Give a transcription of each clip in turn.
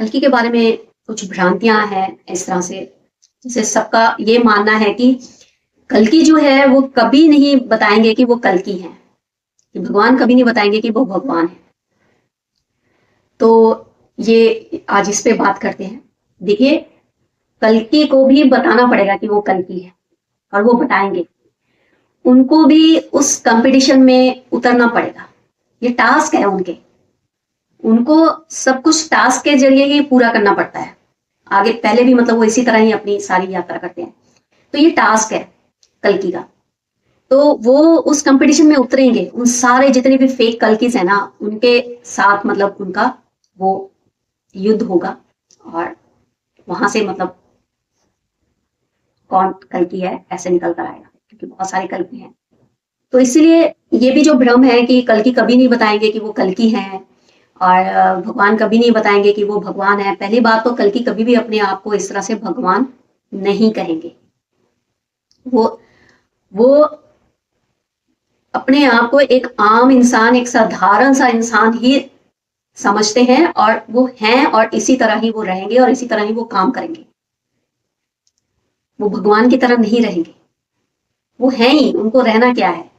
कल्कि के बारे में कुछ भ्रांतियां हैं इस तरह से, जैसे सबका ये मानना है कि कल्कि जो है वो कभी नहीं बताएंगे कि वो कल्कि है, कि भगवान कभी नहीं बताएंगे कि वो भगवान है। तो ये आज इस पे बात करते हैं। देखिए, कल्कि को भी बताना पड़ेगा कि वो कल्कि है, और वो बताएंगे। उनको भी उस कंपटीशन में उतरना पड़ेगा, ये टास्क है उनके। उनको सब कुछ टास्क के जरिए ही पूरा करना पड़ता है। आगे पहले भी मतलब वो इसी तरह ही अपनी सारी यात्रा करते हैं। तो ये टास्क है कल्कि का। तो वो उस कंपटीशन में उतरेंगे, उन सारे जितने भी फेक कल्किस है ना, उनके साथ मतलब उनका वो युद्ध होगा, और वहां से मतलब कौन कल्कि है ऐसे निकल कर आएगा, क्योंकि बहुत सारे कल्कि हैं। तो इसलिए ये भी जो भ्रम है कि कल्कि कभी नहीं बताएंगे कि वो कल्कि हैं, और भगवान कभी नहीं बताएंगे कि वो भगवान है। पहली बात तो कल्कि कभी भी अपने आप को इस तरह से भगवान नहीं कहेंगे। वो अपने आप को एक आम इंसान, एक साधारण सा इंसान ही समझते हैं, और वो हैं, और इसी तरह ही वो रहेंगे, और इसी तरह ही वो काम करेंगे। वो भगवान की तरह नहीं रहेंगे। वो हैं ही, उनको रहना क्या है।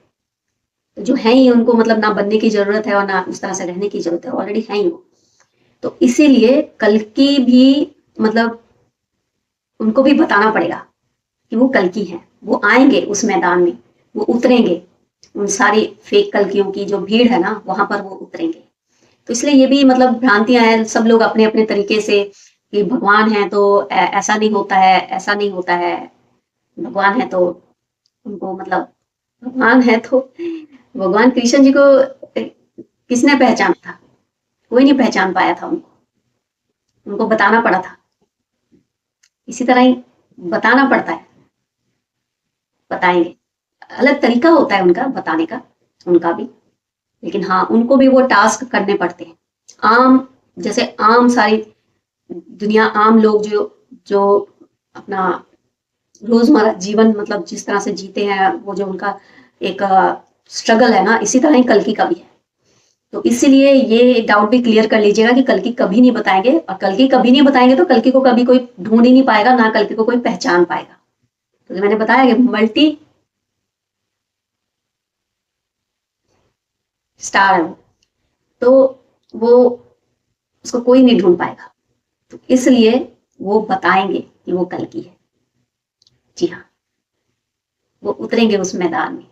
तो जो है ही उनको मतलब ना बनने की जरूरत है और ना उस तरह से रहने की जरूरत है, ऑलरेडी है ही वो। तो इसीलिए कल्कि भी मतलब उनको भी बताना पड़ेगा कि वो कल्कि हैं। वो आएंगे उस मैदान में, वो उतरेंगे, उन सारी फेक कल्कियों की जो भीड़ है ना, वहां पर वो उतरेंगे। तो इसलिए ये भी मतलब भ्रांतियां हैं। सब लोग अपने अपने तरीके से कि भगवान है तो ऐसा नहीं होता है, ऐसा नहीं होता है। भगवान है तो उनको मतलब भगवान है तो भगवान कृष्ण जी को किसने पहचाना था? कोई नहीं पहचान पाया था उनको। उनको बताना पड़ा था। इसी तरह ही बताना पड़ता है, बताएंगे। अलग तरीका होता है उनका बताने का, उनका भी। लेकिन हाँ, उनको भी वो टास्क करने पड़ते हैं। आम, जैसे आम सारी दुनिया, आम लोग जो जो अपना रोजमर्रा जीवन मतलब जिस तरह से जीते हैं, वो जो उनका एक स्ट्रगल है ना, इसी तरह ही कल्कि का भी है। तो इसीलिए ये डाउट भी क्लियर कर लीजिएगा कि कल्कि कभी नहीं बताएंगे, और कल्कि कभी नहीं बताएंगे तो कल्कि को कभी कोई ढूंढ ही नहीं पाएगा, ना कल्कि को कोई पहचान पाएगा। तो मैंने बताया कि मल्टी स्टार है वो, तो वो उसको कोई नहीं ढूंढ पाएगा। तो इसलिए वो बताएंगे कि वो कल्कि है। जी हाँ, वो उतरेंगे उस मैदान में।